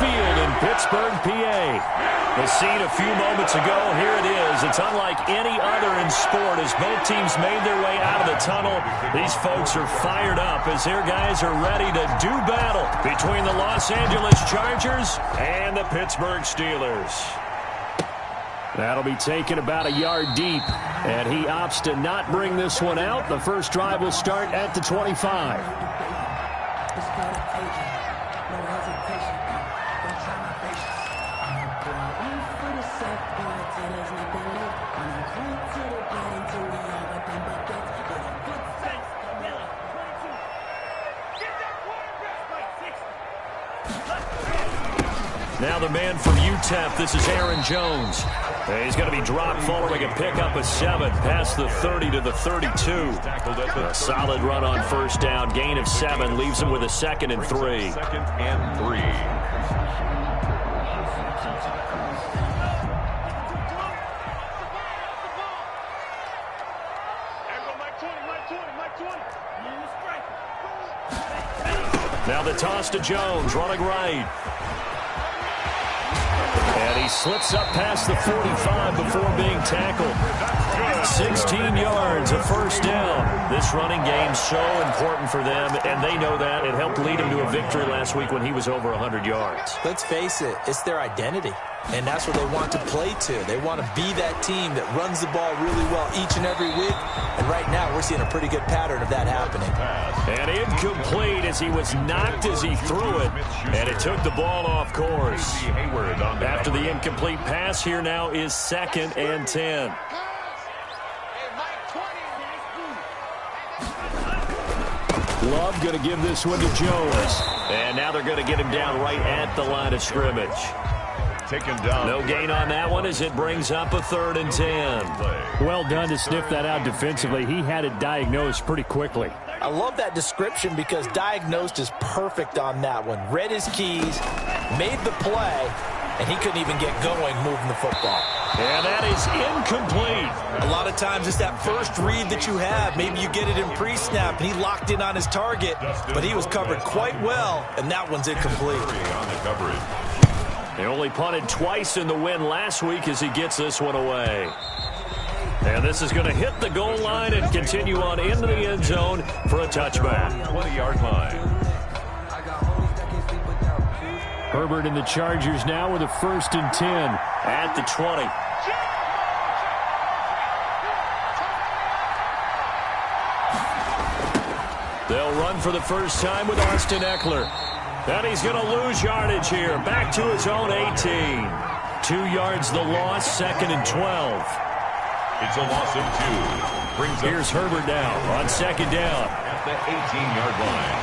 Field in Pittsburgh, PA. The scene a few moments ago, here it is. It's unlike any other in sport as both teams made their way out of the tunnel. These folks are fired up as their guys are ready to do battle between the Los Angeles Chargers and the Pittsburgh Steelers. That'll be taken about a yard deep, and he opts to not bring this one out. The first drive will start at the 25. Now the man from UTEP, this is Aaron Jones. He's going to be dropped following a pickup of 7 past the 30 to the 32. A solid run on first down. Gain of 7 leaves him with a 2nd and 3. 2nd and 3. Now the toss to Jones, running right. And he slips up past the 45 before being tackled. 16 yards, a first down. This running game so important for them, and they know that. It helped lead him to a victory last week when he was over 100 yards. Let's face it, it's their identity. And that's what they want to play to. They want to be that team that runs the ball really well each and every week. And right now, we're seeing a pretty good pattern of that happening. And incomplete as he was knocked as he threw it. And it took the ball off course. After the incomplete pass, here now is 2nd and 10. Love going to give this one to Jones. And now they're going to get him down right at the line of scrimmage. Taken down. No gain on that one as it brings up a 3rd and 10. Well done to sniff that out defensively. He had it diagnosed pretty quickly. I love that description because diagnosed is perfect on that one. Read his keys, made the play, and he couldn't even get going moving the football. And that is incomplete. A lot of times it's that first read that you have. Maybe you get it in pre-snap, and he locked in on his target, but he was covered quite well, and that one's incomplete. On the coverage. He only punted twice in the win last week as he gets this one away. And this is going to hit the goal line and continue on into the end zone for a touchback. 20-yard line. Herbert and the Chargers now with a 1st and 10 at the 20. They'll run for the first time with Austin Eckler. And he's going to lose yardage here. Back to his own 18. 2 yards the loss, 2nd and 12. It's a loss of 2. Here's Herbert now on 2nd down. At the 18-yard line.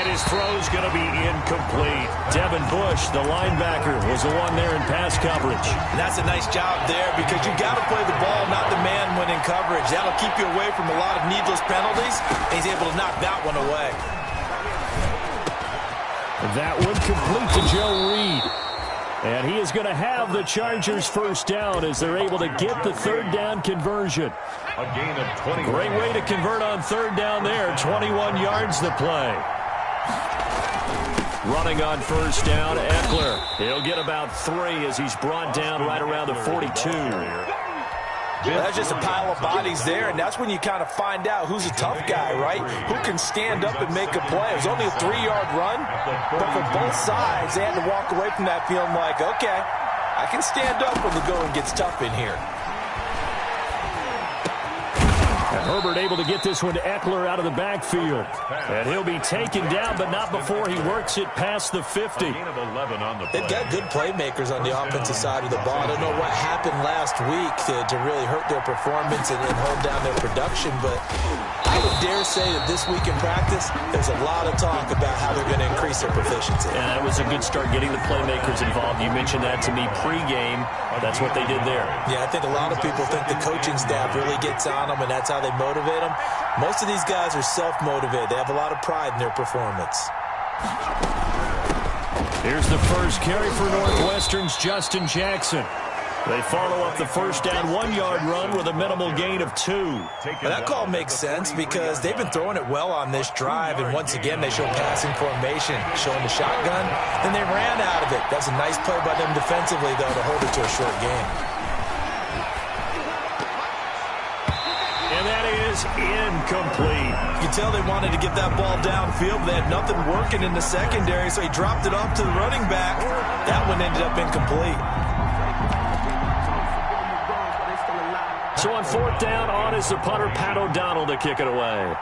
And his throw's going to be incomplete. Devin Bush, the linebacker, was the one there in pass coverage. And that's a nice job there because you got to play the ball, not the man when in coverage. That'll keep you away from a lot of needless penalties. And he's able to knock that one away. That one complete to Joe Reed. And he is going to have the Chargers first down as they're able to get the 3rd down conversion. A gain of 20. Great way to convert on 3rd down there. 21 yards the play. Running on first down, Eckler. He'll get about 3 as he's brought down right around the 42. That's just a pile of bodies there, and that's when you kind of find out who's a tough guy, right? Who can stand up and make a play. It was only a 3-yard run, but for both sides, they had to walk away from that feeling like, okay, I can stand up when the going gets tough in here. And Herbert able to get this one to Eckler out of the backfield. And he'll be taken down, but not before he works it past the 50. They've got good playmakers on the offensive side of the ball. I don't know what happened last week to really hurt their performance and hold down their production, but I would dare say that this week in practice, there's a lot of talk about how they're going to increase their proficiency. And that was a good start getting the playmakers involved. You mentioned that to me pregame. That's what they did there. Yeah, I think a lot of people think the coaching staff really gets on them, and that's how they motivate them. Most of these guys are self-motivated. They have a lot of pride in their performance. Here's the first carry for Northwestern's Justin Jackson. They follow up the first down 1-yard run with a minimal gain of 2. Well, that call makes sense because they've been throwing it well on this drive, and once again they show passing formation, showing the shotgun, then they ran out of it. That's a nice play by them defensively, though, to hold it to a short game. And that is incomplete. You can tell they wanted to get that ball downfield, but they had nothing working in the secondary, so he dropped it off to the running back. That one ended up incomplete. So on 4th down, on is the punter, Pat O'Donnell, to kick it away.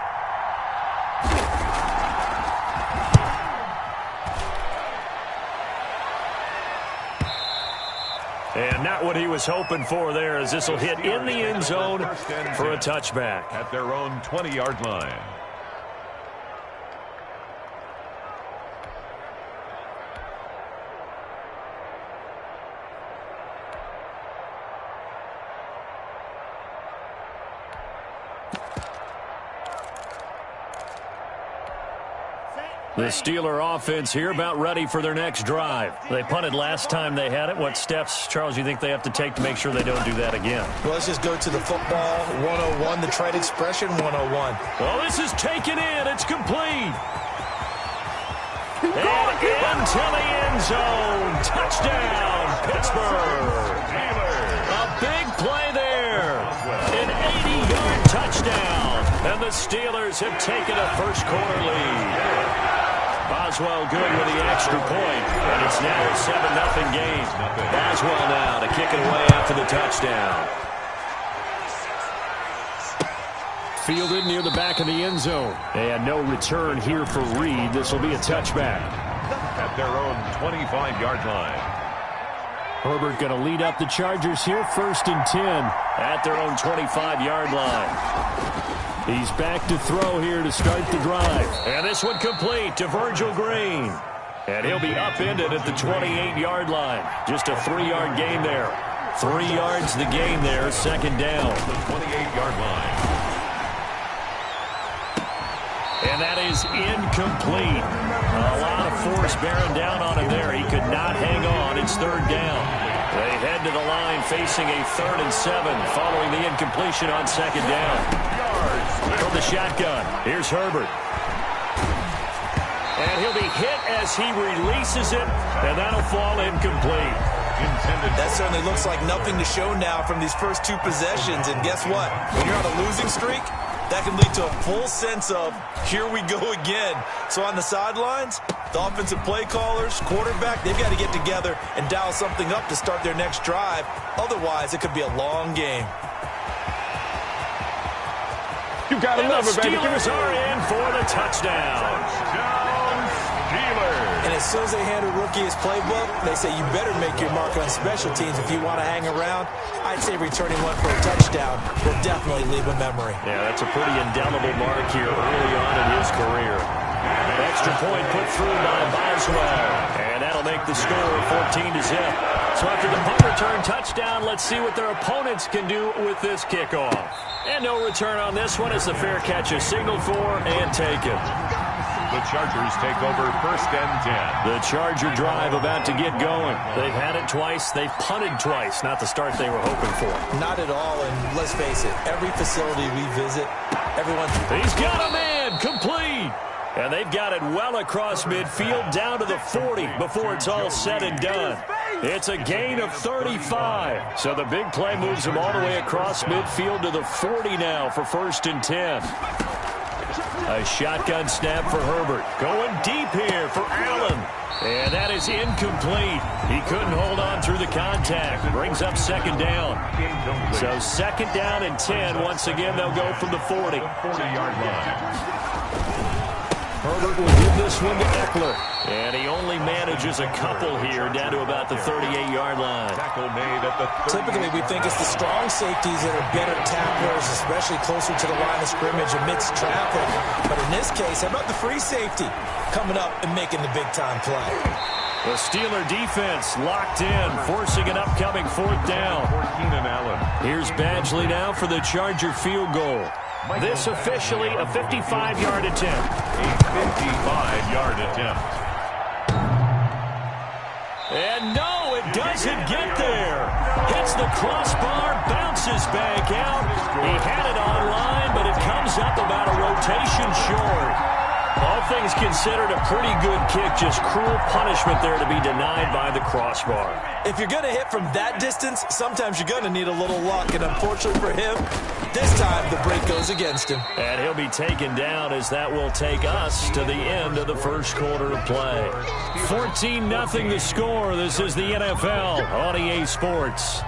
And not what he was hoping for there, as this will hit in the end zone for a touchback. At their own 20-yard line. The Steeler offense here about ready for their next drive. They punted last time they had it. What steps, Charles, you think they have to take to make sure they don't do that again? Well, let's just go to the football 101, the trade expression 101. Well, this is taken in. It's complete. And into the end zone. Touchdown, Pittsburgh. A big play there. An 80-yard touchdown. And the Steelers have taken a first-quarter lead. Boswell good with the extra point, and it's now a 7-0 game. Boswell now to kick it away after the touchdown. Fielded near the back of the end zone. And no return here for Reed. This will be a touchback. At their own 25-yard line. Herbert going to lead up the Chargers here, 1st and 10 at their own 25-yard line. He's back to throw here to start the drive. And this one complete to Virgil Green. And he'll be upended at the 28-yard line. Just a 3-yard gain there. 3 yards the gain there, 2nd down. The 28-yard line. And that is incomplete. A lot of force bearing down on him there. He could not hang on. It's 3rd down. They head to the line facing a 3rd and 7 following the incompletion on 2nd down. From the shotgun, here's Herbert. And he'll be hit as he releases it, and that'll fall incomplete. That certainly looks like nothing to show now from these first 2 possessions. And guess what? When you're on a losing streak, that can lead to a full sense of, here we go again. So on the sidelines, the offensive play callers, quarterback, they've got to get together and dial something up to start their next drive. Otherwise, it could be a long game. You got to love it, baby. Steelers are in for the touchdown. And as soon as they hand a rookie his playbook, they say you better make your mark on special teams if you want to hang around. I'd say returning one for a touchdown will definitely leave a memory. Yeah, that's a pretty indelible mark here early on in his career. Extra point put through by Boswell. And that'll make the score 14-0. So after the punt return touchdown, let's see what their opponents can do with this kickoff. And no return on this one as the fair catch is signaled for and taken. The Chargers take over 1st and 10. The Charger drive about to get going. They've had it twice. They've punted twice. Not the start they were hoping for. Not at all, and let's face it, every facility we visit, everyone... He's got a man, complete. And they've got it well across midfield down to the 40 before it's all said and done. It's a gain of 35. So the big play moves them all the way across midfield to the 40 now for 1st and 10. A shotgun snap for Herbert. Going deep here for Allen. And that is incomplete. He couldn't hold on through the contact. Brings up 2nd down. So 2nd down and 10. Once again, they'll go from the 40. 40-yard line. Herbert will give this one to Eckler. And he only manages a couple here down to about the 38-yard line. Tackle made at the 38. Typically, we think it's the strong safeties that are better tacklers, especially closer to the line of scrimmage amidst traffic. But in this case, how about the free safety coming up and making the big-time play? The Steeler defense locked in, forcing an upcoming 4th down. Here's Badgley now for the Charger field goal. This officially a 55-yard attempt. A 55-yard attempt. And no, it doesn't get there. It's hits the crossbar, bounces back out. He had it online, but it comes up about a rotation short. All things considered, a pretty good kick. Just cruel punishment there to be denied by the crossbar. If you're going to hit from that distance, sometimes you're going to need a little luck. And unfortunately for him, this time the break goes against him. And he'll be taken down as that will take us to the end of the first quarter of play. 14-0 the score. This is the NFL on EA Sports.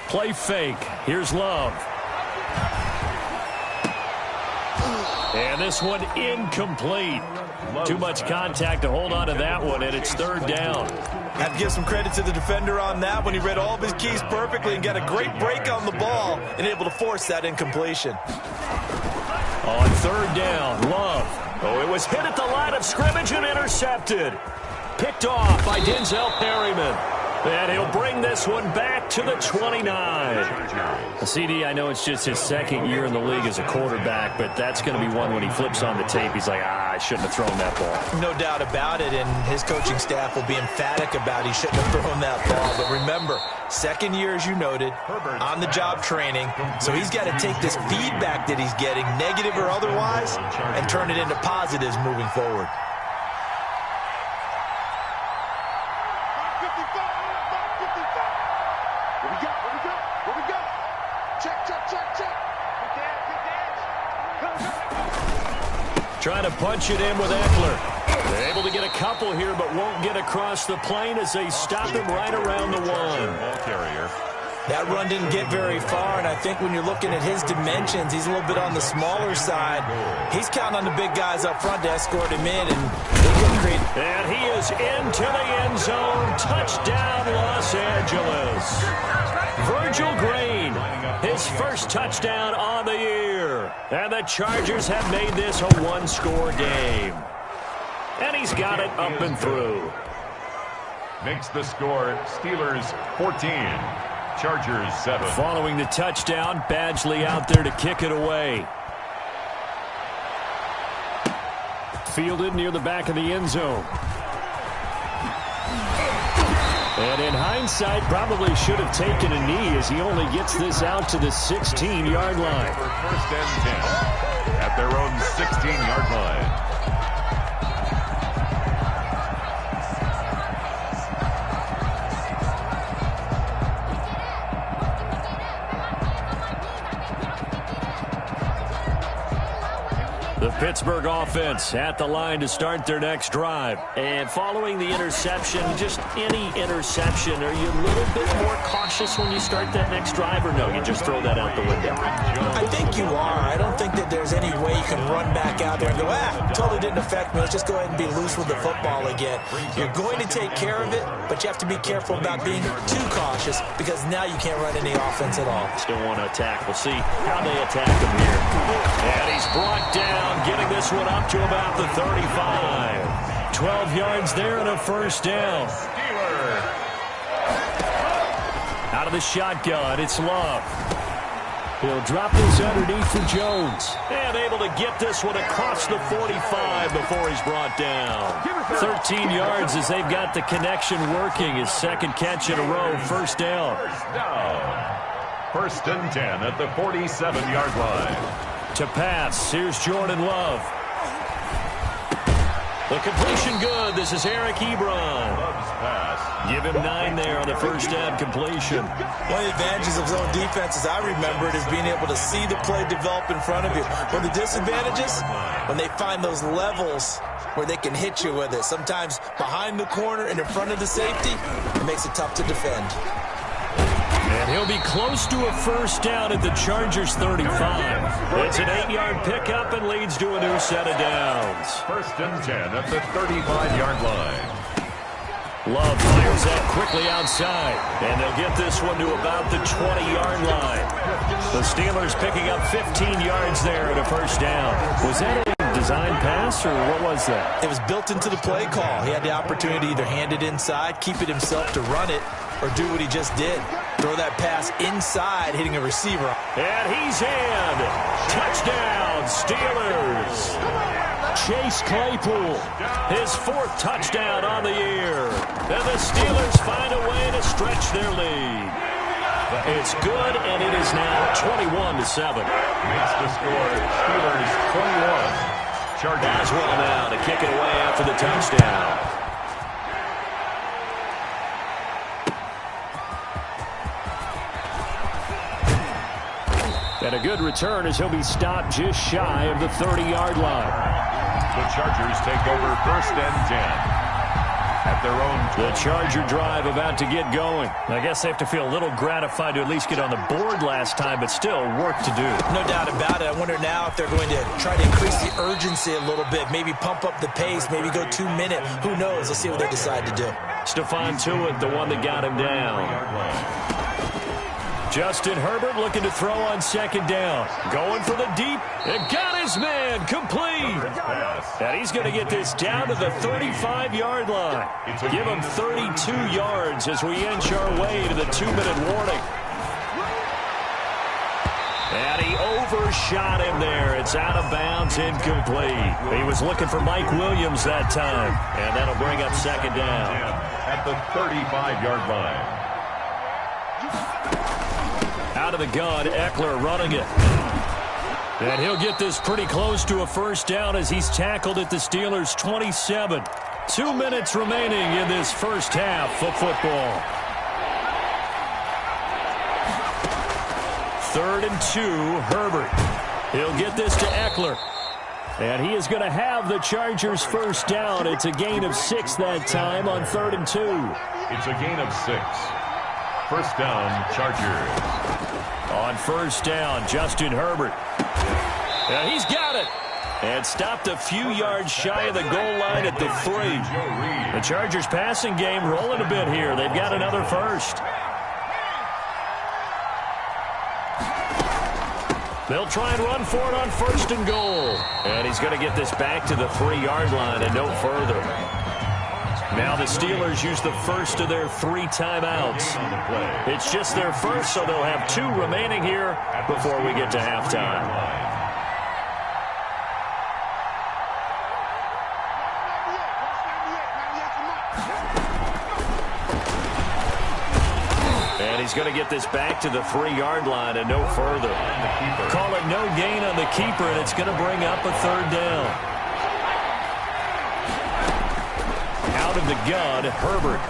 Play fake. Here's Love. And this one incomplete. Too much contact to hold on to that one, and it's third down. Have to give some credit to the defender on that when he read all of his keys perfectly and got a great break on the ball and able to force that incompletion. On third down, Love. Oh, it was hit at the line of scrimmage and intercepted. Picked off by Denzel Perryman. And he'll bring this one back to the 29. CD, I know it's just his second year in the league as a quarterback, but that's going to be one when he flips on the tape. He's like, I shouldn't have thrown that ball. No doubt about it, and his coaching staff will be emphatic about he shouldn't have thrown that ball. But remember, second year, as you noted, on-the-job training, so he's got to take this feedback that he's getting, negative or otherwise, and turn it into positives moving forward. Trying to punch it in with Eckler. They're able to get a couple here, but won't get across the plane as they stop him right around the one. That run didn't get very far, and I think when you're looking at his dimensions, he's a little bit on the smaller side. He's counting on the big guys up front to escort him in, and they can create. And he is into the end zone. Touchdown, Los Angeles. Virgil Green, his first touchdown on the year. And the Chargers have made this a one-score game. And he's got it up and through. Makes the score Steelers 14. Chargers 7. Following the touchdown, Badgley out there to kick it away. Fielded near the back of the end zone. And in hindsight, probably should have taken a knee as he only gets this out to the 16-yard line. First and 10 at their own 16-yard line. The Pittsburgh offense at the line to start their next drive. And following the interception, just any interception, are you a little bit more cautious when you start that next drive, or no, you just throw that out the window? I think you are. I don't think that there's any way you can run back out there and go, totally didn't affect me. Let's just go ahead and be loose with the football again. You're going to take care of it, but you have to be careful about being too cautious because now you can't run any offense at all. Still want to attack. We'll see how they attack him here. And he's brought down, getting this one up to about the 35. 12 yards there and a first down. Out of the shotgun, it's Love. He'll drop this underneath for Jones. And able to get this one across the 45 before he's brought down. 13 yards as they've got the connection working. His second catch in a row, first down. First and 10 at the 47-yard line. To pass, here's Jordan Love. The completion good. This is Eric Ebron. Love's pass. Give him 9 there on the first down completion. One of the advantages of zone defense, as I remember it, is being able to see the play develop in front of you. One of the disadvantages, when they find those levels where they can hit you with it. Sometimes behind the corner and in front of the safety, it makes it tough to defend. And he'll be close to a first down at the Chargers 35. It's an 8-yard pickup and leads to a new set of downs. First and 10 at the 35-yard line. Love fires that quickly outside, and they'll get this one to about the 20-yard line. The Steelers picking up 15 yards there at a first down. Was that a design pass, or what was that? It was built into the play call. He had the opportunity to either hand it inside, keep it himself to run it, or do what he just did. Throw that pass inside, hitting a receiver. And he's in. Touchdown, Steelers. Chase Claypool, his 4th touchdown on the year. And the Steelers find a way to stretch their lead. It's good, and it is now 21-7. Makes the score Steelers 21. Chargers. Boswell now to kick it away after the touchdown. And a good return as he'll be stopped just shy of the 30-yard line. The Chargers take over 1st and 10. At their own. The Charger drive about to get going. I guess they have to feel a little gratified to at least get on the board last time, but still work to do. No doubt about it. I wonder now if they're going to try to increase the urgency a little bit, maybe pump up the pace, maybe go 2 minute. Who knows? Let's see what they decide to do. Stephon Tuitt, the one that got him down. Justin Herbert looking to throw on 2nd down. Going for the deep. And got his man complete. And he's going to get this down to the 35-yard line. Give him 32 yards as we inch our way to the 2-minute warning. And he overshot him there. It's out of bounds, incomplete. He was looking for Mike Williams that time. And that'll bring up 2nd down. At the 35-yard line. Out of the gun, Eckler running it. And he'll get this pretty close to a 1st down as he's tackled at the Steelers' 27. 2 minutes remaining in this first half of football. 3rd and 2, Herbert. He'll get this to Eckler. And he is going to have the Chargers' 1st down. It's a gain of 6 that time on 3rd and 2. It's a gain of 6. 1st down, Chargers. On 1st down, Justin Herbert. And he's got it. And stopped a few yards shy of the goal line at the 3. The Chargers' passing game rolling a bit here. They've got another 1st. They'll try and run for it on 1st and goal. And he's going to get this back to the 3-yard line and no further. Now the Steelers use the 1st of their 3 timeouts. It's just their 1st, so they'll have 2 remaining here before we get to halftime. And he's going to get this back to the 3-yard line and no further. Call it no gain on the keeper, and it's going to bring up a 3rd down. Out of the gun, Herbert.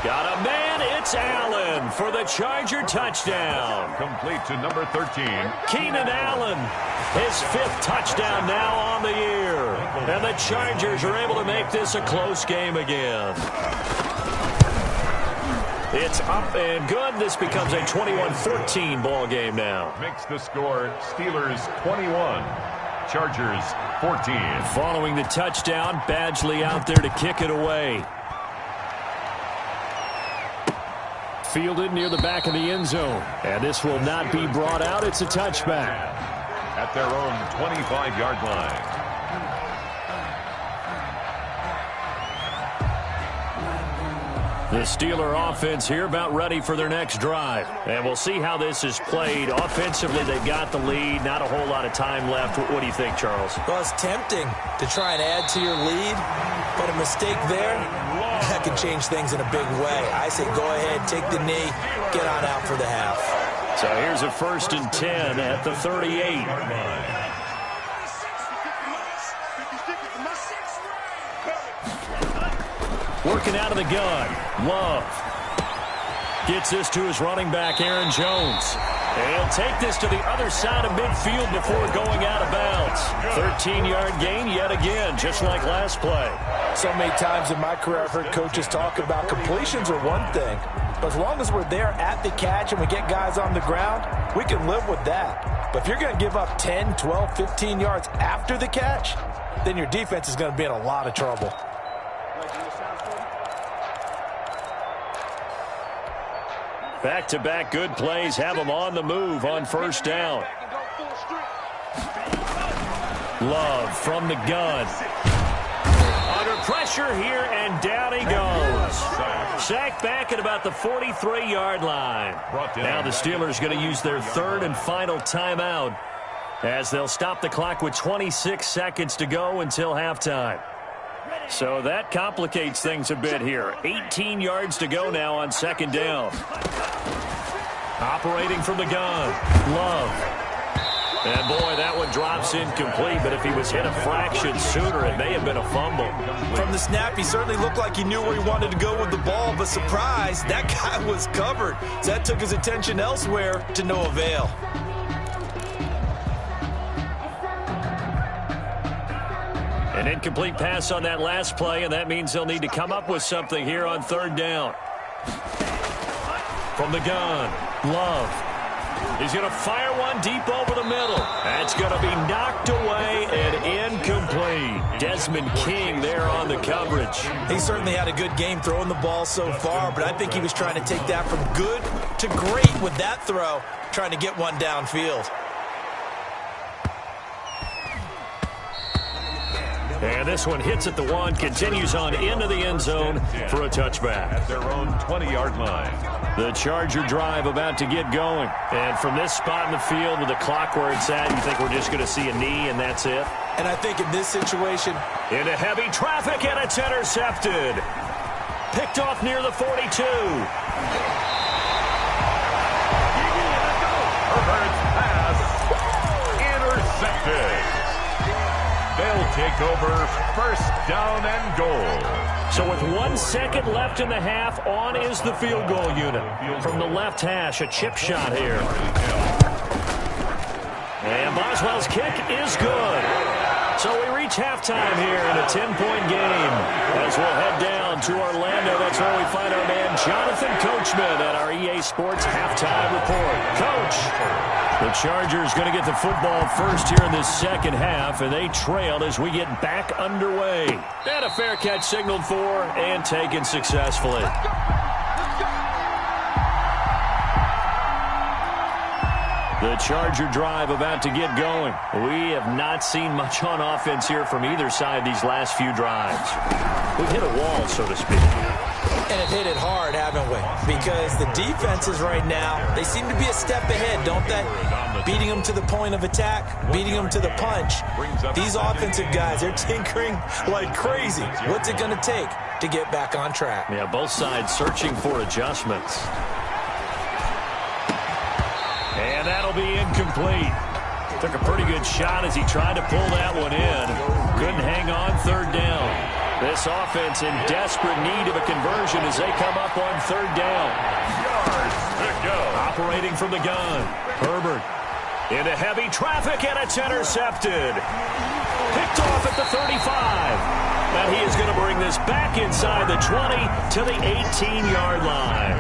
Got a man, it's Allen for the Charger touchdown. Complete to number 13. Keenan Allen, his 5th touchdown now on the year. And the Chargers are able to make this a close game again. It's up and good. This becomes a 21-14 ball game now. Makes the score Steelers 21. Chargers 14. Following the touchdown, Badgley out there to kick it away. Fielded near the back of the end zone. And this will not be brought out. It's a touchback. At their own 25-yard line. The Steeler offense here about ready for their next drive. And we'll see how this is played. Offensively, they've got the lead. Not a whole lot of time left. What do you think, Charles? Well, it's tempting to try and add to your lead, but a mistake there, that can change things in a big way. I say go ahead, take the knee, get on out for the half. So here's a 1st and 10 at the 38. Working out of the gun. Love. Gets this to his running back, Aaron Jones. And he'll take this to the other side of midfield before going out of bounds. 13-yard gain yet again, just like last play. So many times in my career I've heard coaches talk about completions are one thing. But as long as we're there at the catch and we get guys on the ground, we can live with that. But if you're going to give up 10, 12, 15 yards after the catch, then your defense is going to be in a lot of trouble. Back-to-back good plays have them on the move on 1st down. Love from the gun. Under pressure here, and down he goes. Sacked back at about the 43-yard line. Now the Steelers going to use their third and final timeout as they'll stop the clock with 26 seconds to go until halftime. So that complicates things a bit here. 18 yards to go now on second down. Operating from the gun, Love. And, boy, that one drops incomplete, but if he was hit a fraction sooner, it may have been a fumble. From the snap, he certainly looked like he knew where he wanted to go with the ball, but surprise, that guy was covered. So that took his attention elsewhere to no avail. An incomplete pass on that last play, and that means they'll need to come up with something here on third down. From the gun, Love. He's going to fire one deep over the middle. That's going to be knocked away and incomplete. Desmond King there on the coverage. He certainly had a good game throwing the ball so far, but I think he was trying to take that from good to great with that throw, trying to get one downfield. And this one hits at the one, continues on into the end zone for a touchback. At their own 20-yard line. The Charger drive about to get going. And from this spot in the field with the clock where it's at, you think we're just going to see a knee and that's it? And I think in this situation, into heavy traffic, and it's intercepted. Picked off near the 42. Herbert's pass intercepted. They'll take over first down and goal. So with 1 second left in the half, on is the field goal unit. From the left hash, a chip shot here. And Boswell's kick is good. So we reach halftime here in a 10-point game. As we'll head down to Orlando, that's where we find our man Jonathan Coachman at our EA Sports Halftime Report. Coach, the Chargers going to get the football first here in this second half, and they trailed as we get back underway. And a fair catch signaled for and taken successfully. The Charger drive about to get going. We have not seen much on offense here from either side these last few drives. We've hit a wall, so to speak. and have hit it hard, haven't we? Because the defenses right now, they seem to be a step ahead, don't they? Beating them to the point of attack, beating them to the punch. These offensive guys, they're tinkering like crazy. What's it going to take to get back on track? Yeah, both sides searching for adjustments. And that'll be incomplete. Took a pretty good shot as he tried to pull that one in. Couldn't hang on third down. This offense in desperate need of a conversion as they come up on third down. Yards to go. Operating from the gun. Herbert into heavy traffic, and it's intercepted. Picked off at the 35. Now he is going to bring this back inside the 20 to the 18-yard line.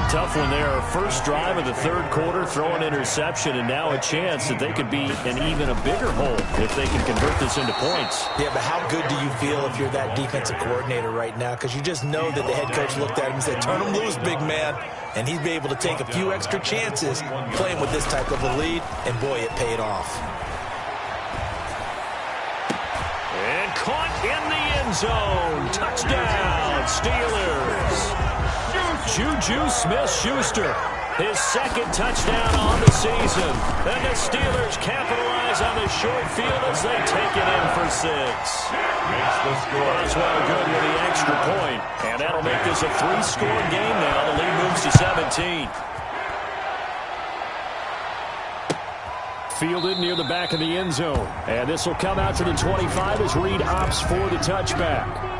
Tough one there. First drive of the third quarter, throw an interception, and now a chance that they could be in even a bigger hole if they can convert this into points. Yeah, but how good do you feel if you're that defensive coordinator right now? Because you just know that the head coach looked at him and said, turn him loose, big man. And he'd be able to take a few extra chances playing with this type of a lead, and boy, it paid off. And caught in the end zone. Touchdown, Steelers. Juju Smith-Schuster, his second touchdown on the season. And the Steelers capitalize on the short field as they take it in for 6. Makes the score. Boswell good with the extra point. And that'll make this a 3-score game now. The lead moves to 17. Fielded near the back of the end zone. And this will come out to the 25 as Reed opts for the touchback.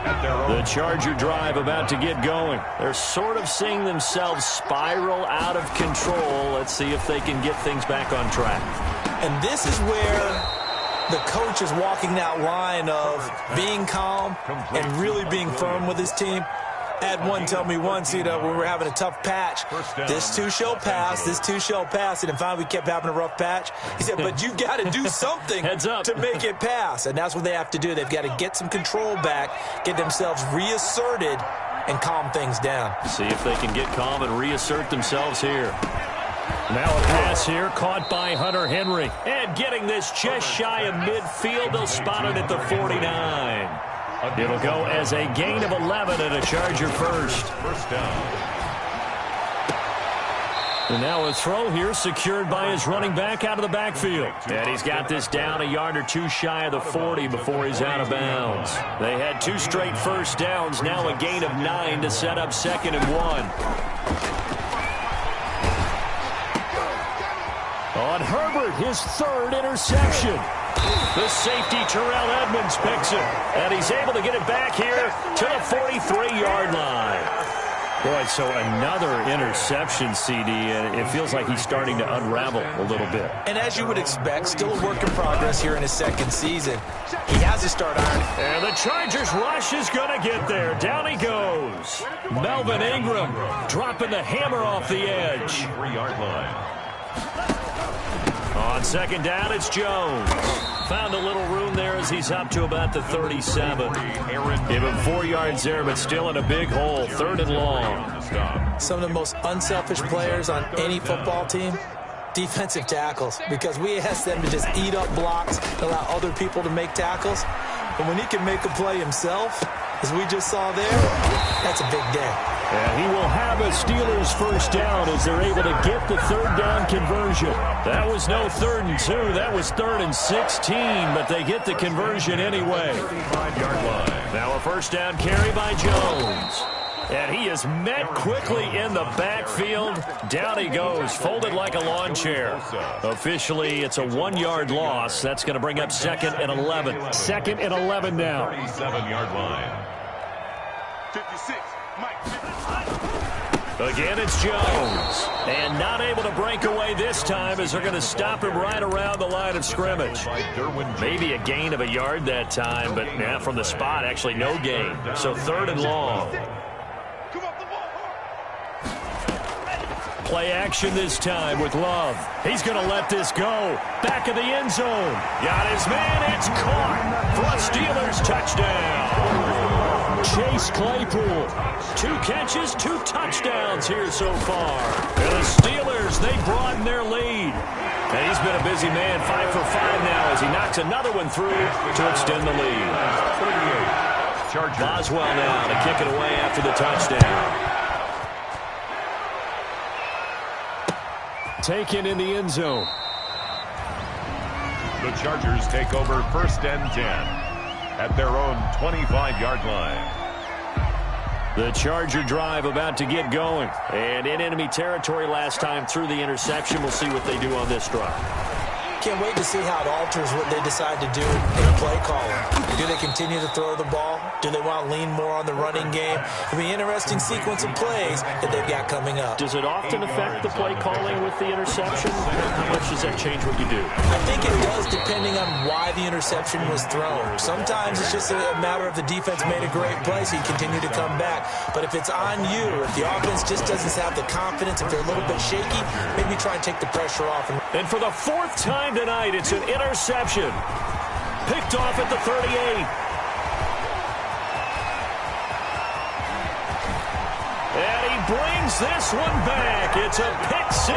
The Charger drive about to get going. They're sort of seeing themselves spiral out of control. Let's see if they can get things back on track. And this is where the coach is walking that line of being calm and really being firm with his team. I had one tell me once, when we were having a tough patch, this too shall pass, this too shall pass, and finally we kept having a rough patch. He said, but you've got to do something to make it pass, and that's what they have to do. They've got to get some control back, get themselves reasserted, and calm things down. See if they can get calm and reassert themselves here. Now a pass here caught by Hunter Henry. And getting this just shy of midfield, they'll spot it at the 49. It'll go as a gain of 11 and a Charger first. First down. And now a throw here secured by his running back out of the backfield. And he's got this down a yard or two shy of the 40 before he's out of bounds. They had 2 straight first downs, now a gain of 9 to set up 2nd and 1. On Herbert, his 3rd interception. The safety, Terrell Edmonds, picks it. And he's able to get it back here to the 43-yard line. Boy, so another interception, CD, and it feels like he's starting to unravel a little bit. And as you would expect, still a work in progress here in his 2nd season. He has to start ironing. And the Chargers rush is going to get there. Down he goes. Melvin Ingram dropping the hammer off the edge. 3-yard line. On 2nd down, it's Jones. Found a little room there as he's up to about the 37. Give him 4 yards there, but still in a big hole. 3rd and long. Some of the most unselfish players on any football team, defensive tackles, because we ask them to just eat up blocks, allow other people to make tackles. But when he can make a play himself, as we just saw there, that's a big day. And he will have a Steelers first down as they're able to get the 3rd down conversion. That was no 3rd and 2. That was 3rd and 16, but they get the conversion anyway. 35-yard line. Now a first down carry by Jones. And he is met quickly in the backfield. Down he goes, folded like a lawn chair. Officially, it's a 1-yard loss. That's going to bring up 2nd and 11. 2nd and 11 now. 37-yard line. 56. Again, it's Jones. And not able to break away this time as they're going to stop him right around the line of scrimmage. Maybe a gain of a yard that time, but yeah, from the spot, actually no gain. So 3rd and long. Play action this time with Love. He's going to let this go. Back of the end zone. Got his man. It's caught for a Steelers touchdown. Chase Claypool. 2 catches, 2 touchdowns here so far. And the Steelers, they broaden their lead. And he's been a busy man, 5 for 5 now as he knocks another one through to extend the lead. 38. Boswell now to kick it away after the touchdown. Taken in the end zone. The Chargers take over 1st and 10 at their own 25-yard line. The Charger drive about to get going. And in enemy territory last time through the interception. We'll see what they do on this drive. Can't wait to see how it alters what they decide to do in the play calling. Do they continue to throw the ball? Do they want to lean more on the running game? It'll be an interesting sequence of plays that they've got coming up. Does it often affect the play calling with the interception? How much does that change what you do? I think it does, depending on why the interception was thrown. Sometimes it's just a matter of the defense made a great play, so you continue to come back. But if it's on you, if the offense just doesn't have the confidence, if they're a little bit shaky, maybe try and take the pressure off. And for the 4th time tonight, it's an interception. Picked off at the 38. And he brings this one back. It's a pick 6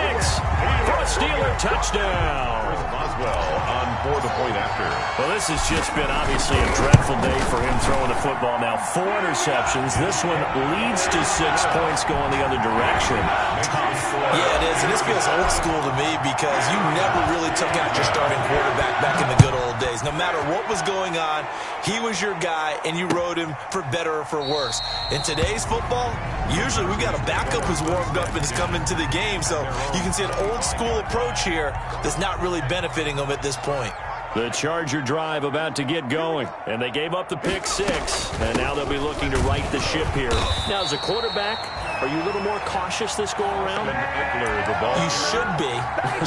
for a Steeler touchdown. Boswell on for the point after. Well, this has just been obviously a dreadful day for him throwing the football. Now 4 interceptions. This one leads to 6 points going the other direction. Tough. Yeah, it is. And this feels old school to me because you never really took out your starting quarterback back in the good old days. No matter what was going on, he was your guy, and you rode him for better or for worse. In today's football, usually we've got a backup who's warmed up and is coming to the game. So you can see an old school approach here that's not really benefiting them at this point. The Charger drive about to get going, and they gave up the pick 6, and now they'll be looking to right the ship here. Now, as a quarterback, are you a little more cautious this go-around? You should be,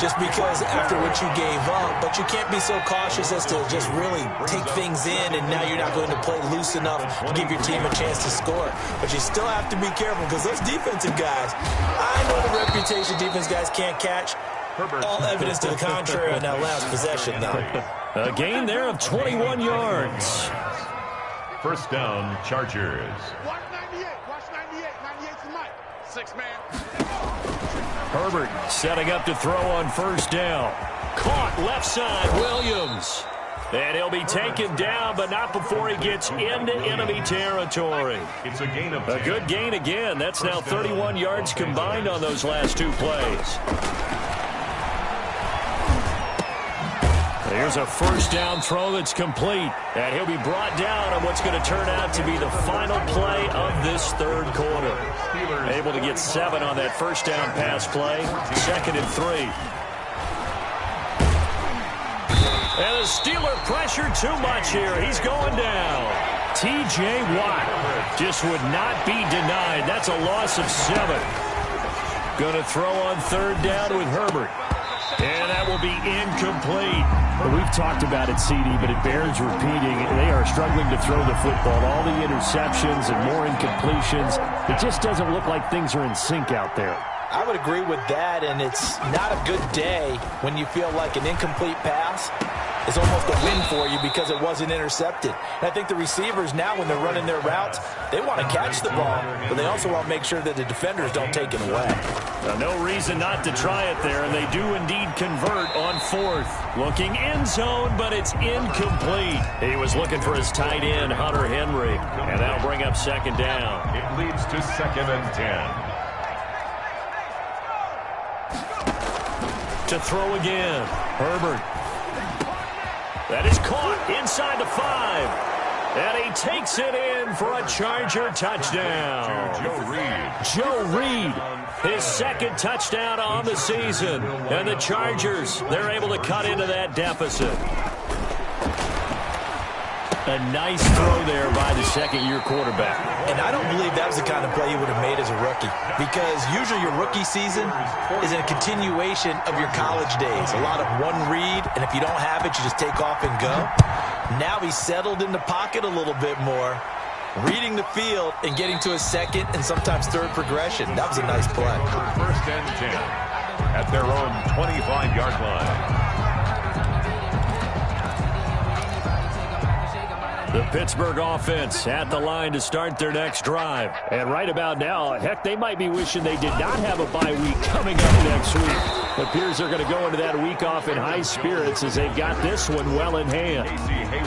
just because after what you gave up, but you can't be so cautious as to just really take things in, and now you're not going to play loose enough to give your team a chance to score. But you still have to be careful, because those defensive guys, I know the reputation defense guys can't catch. All evidence to the contrary on that last possession, though. A gain there of 21 yards. First down, Chargers. Watch 98. Watch 98. 98's the mic. 6-man. Herbert setting up to throw on first down. Caught left side, Williams. And he'll be taken down, but not before he gets into enemy territory. It's a gain of 10. A good gain again. That's now 31 yards combined on those last two plays. Here's a first down throw that's complete. And he'll be brought down on what's going to turn out to be the final play of this third quarter. Able to get 7 on that first down pass play. 2nd and 3. And the Steeler pressure too much here. He's going down. T.J. Watt just would not be denied. That's a loss of 7. Going to throw on 3rd down with Herbert. And that will be incomplete. Well, we've talked about it, CD, but it bears repeating. They are struggling to throw the football. All the interceptions and more incompletions. It just doesn't look like things are in sync out there. I would agree with that, and it's not a good day when you feel like an incomplete pass is almost a win for you because it wasn't intercepted. And I think the receivers now, when they're running their routes, they want to catch the ball, but they also want to make sure that the defenders don't take it away. No reason not to try it there, and they do indeed convert on 4th. Looking end zone, but it's incomplete. He was looking for his tight end, Hunter Henry, and that'll bring up 2nd down. It leads to 2nd and 10. To throw again, Herbert. That is caught inside the 5. And he takes it in for a Charger touchdown. Joe Reed, his 2nd touchdown on the season. And the Chargers, they're able to cut into that deficit. A nice throw there by the 2nd-year quarterback. And I don't believe that was the kind of play he would have made as a rookie, because usually your rookie season is a continuation of your college days. A lot of one read, and if you don't have it, you just take off and go. Now he's settled in the pocket a little bit more, reading the field and getting to his 2nd and sometimes 3rd progression. That was a nice play. 1st and 10 at their own 25-yard line. The Pittsburgh offense at the line to start their next drive. And right about now, heck, they might be wishing they did not have a bye week coming up next week. It appears they're going to go into that week off in high spirits as they've got this one well in hand.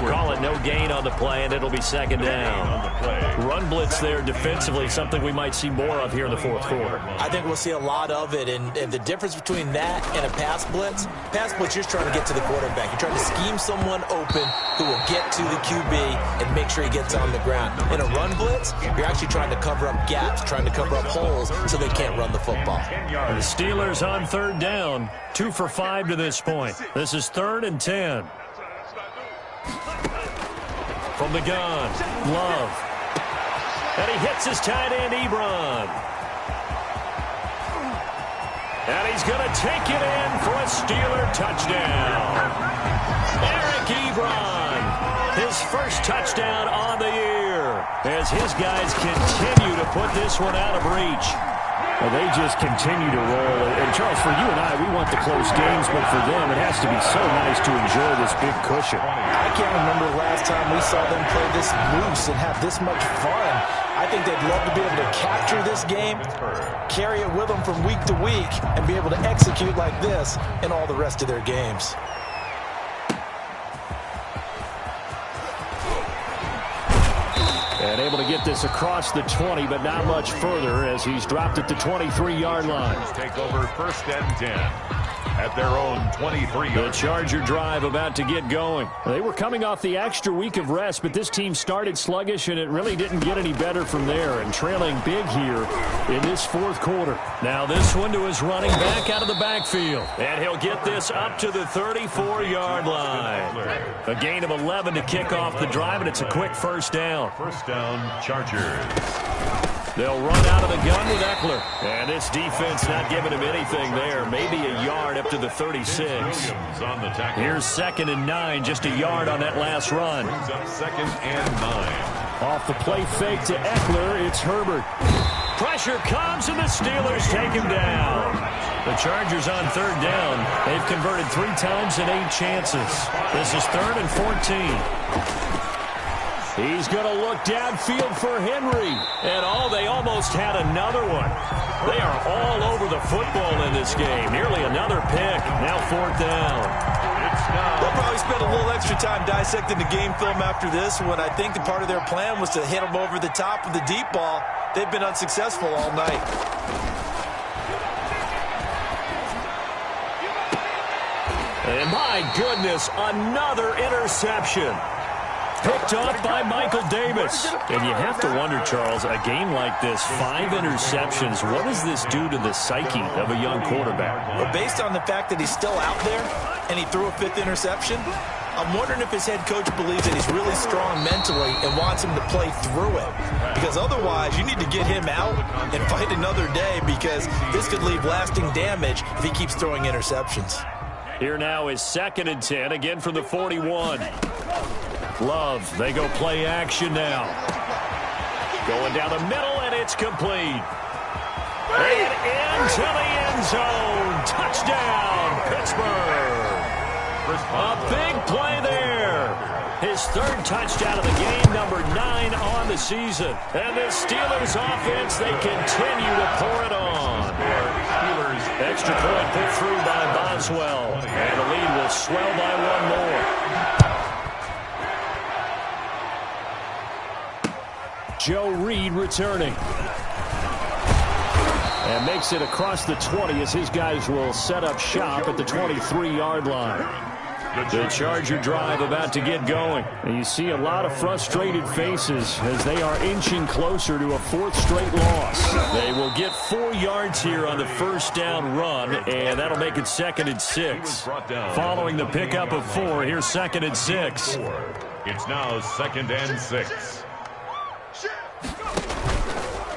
Call it no gain on the play, and it'll be 2nd down. Run blitz there defensively, something we might see more of here in the 4th quarter. I think we'll see a lot of it, and the difference between that and a pass blitz, you're just trying to get to the quarterback. You're trying to scheme someone open who will get to the QB and make sure he gets on the ground. In a run blitz, you're actually trying to cover up gaps, trying to cover up holes so they can't run the football. The Steelers on 3rd down, 2 for 5 to this point. This is 3rd and 10. From the gun, Love. And he hits his tight end, Ebron. And he's going to take it in for a Steeler touchdown. Eric Ebron, his first touchdown on the year, as his guys continue to put this one out of reach. Well, they just continue to roll. And, Charles, for you and I, we want the close games, but for them, it has to be so nice to enjoy this big cushion. I can't remember the last time we saw them play this loose and have this much fun. I think they'd love to be able to capture this game, carry it with them from week to week, and be able to execute like this in all the rest of their games. And able to get this across the 20, but not much further as he's dropped at the 23-yard line. Take over 1st and 10 at their own 23. The Charger drive about to get going. They were coming off the extra week of rest, but this team started sluggish, and it really didn't get any better from there, and trailing big here in this 4th quarter. Now this one to his running back out of the backfield. And he'll get this up to the 34-yard line. A gain of 11 to kick off the drive, and it's a quick 1st down. 1st down, Chargers. They'll run out of the gun with Eckler. And this defense not giving him anything there. Maybe a yard up to the 36. Here's 2nd and 9, just a yard on that last run. Brings up 2nd and 9. Off the play fake to Eckler, it's Herbert. Pressure comes, and the Steelers take him down. The Chargers on 3rd down. They've converted 3 times in 8 chances. This is 3rd and 14. He's going to look downfield for Henry. And they almost had another one. They are all over the football in this game. Nearly another pick. Now 4th down. They'll probably spend a little extra time dissecting the game film after this one. I think the part of their plan was to hit them over the top of the deep ball. They've been unsuccessful all night. And my goodness, another interception. Picked off by Michael Davis. And you have to wonder, Charles, a game like this, 5 interceptions, what does this do to the psyche of a young quarterback? Well, based on the fact that he's still out there and he threw a 5th interception, I'm wondering if his head coach believes that he's really strong mentally and wants him to play through it. Because otherwise, you need to get him out and fight another day, because this could leave lasting damage if he keeps throwing interceptions. Here now is 2nd and 10, again from the 41. Love, they go play action now. Going down the middle, and it's complete. And into the end zone. Touchdown, Pittsburgh. A big play there. His 3rd touchdown of the game, number 9 on the season. And the Steelers offense, they continue to pour it on. Extra point put through by Boswell. And the lead will swell by 1 more. Joe Reed returning. And makes it across the 20 as his guys will set up shop at the 23-yard line. The Charger drive about to get going. And you see a lot of frustrated faces as they are inching closer to a 4th straight loss. They will get 4 yards here on the 1st down run, and that'll make it 2nd and 6. Following the pickup of 4, here's 2nd and 6. It's now 2nd and 6.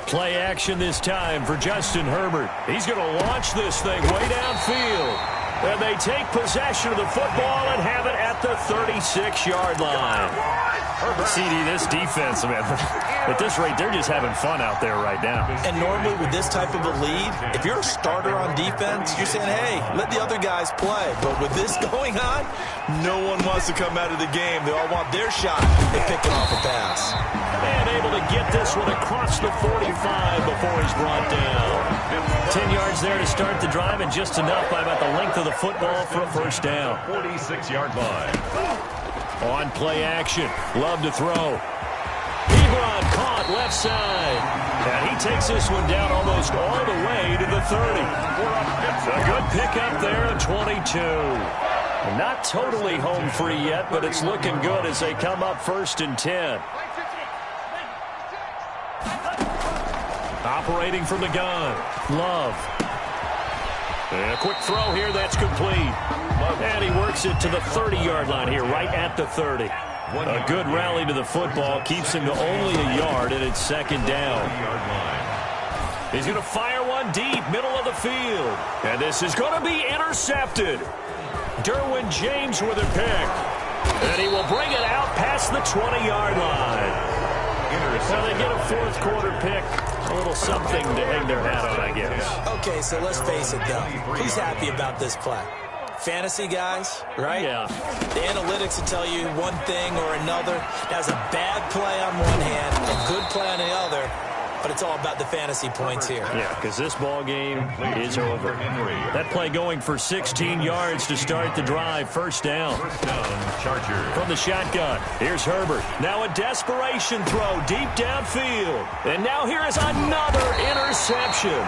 Play action this time for Justin Herbert. He's going to launch this thing way downfield. And they take possession of the football and have it at the 36-yard line. CD, this defense, man, at this rate, they're just having fun out there right now. And normally with this type of a lead, if you're a starter on defense, you're saying, hey, let the other guys play. But with this going on, no one wants to come out of the game. They all want their shot at picking off a pass. And able to get this one across the 45 before he's brought down. 10 yards there to start the drive, and just enough by about the length of the football for a 1st down. 46-yard line. On play action. Love to throw. Ebron caught left side. And he takes this one down almost all the way to the 30. A good pickup there at 22. Not totally home free yet, but it's looking good as they come up 1st and 10. Operating from the gun. Love. And a quick throw here, that's complete. And he works it to the 30-yard line here, right at the 30. A good rally to the football, keeps him to only a yard, and it's 2nd down. He's going to fire one deep, middle of the field. And this is going to be intercepted. Derwin James with a pick. And he will bring it out past the 20-yard line. So they get a 4th quarter pick. A little something to hang their hat on, I guess. Okay, so let's face it, though. Who's happy about this play? Fantasy guys, right? Yeah. The analytics will tell you one thing or another. That's a bad play on one hand, a good play on the other. But it's all about the fantasy points here. Yeah, because this ball game is over. That play going for 16 yards to start the drive. 1st down. Charger. From the shotgun, here's Herbert. Now a desperation throw deep downfield. And now here is another interception.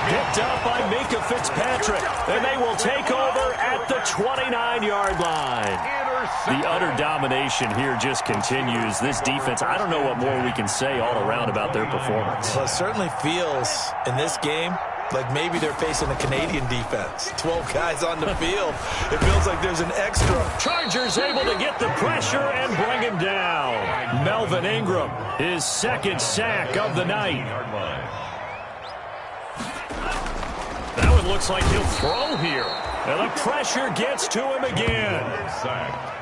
Picked up by Minka Fitzpatrick. And they will take over at the 29-yard line. The utter domination here just continues. This defense, I don't know what more we can say all around about their performance. Well, it certainly feels in this game like maybe they're facing a Canadian defense. 12 guys on the field. It feels like there's an extra. Chargers able to get the pressure and bring him down. Melvin Ingram, his 2nd sack of the night. That one looks like he'll throw here. And the pressure gets to him again.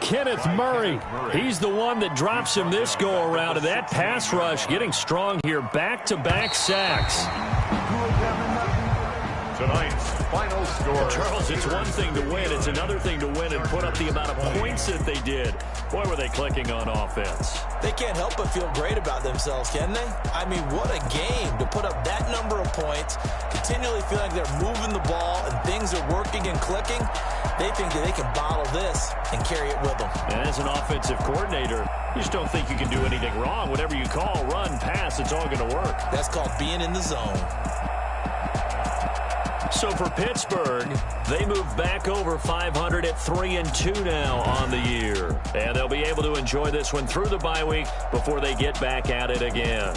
Kenneth Murray, he's the one that drops him this go-around. And that pass rush getting strong here. Back-to-back sacks. Tonight's final score. Charles, it's one thing to win. It's another thing to win and put up the amount of points that they did. Boy, were they clicking on offense. They can't help but feel great about themselves, can they? I mean, what a game to put up that number of points, continually feeling like they're moving the ball and things are working and clicking. They think that they can bottle this and carry it with them. And as an offensive coordinator, you just don't think you can do anything wrong. Whatever you call, run, pass, it's all going to work. That's called being in the zone. So for Pittsburgh, they move back over 500 at 3-2 now on the year. And they'll be able to enjoy this one through the bye week before they get back at it again.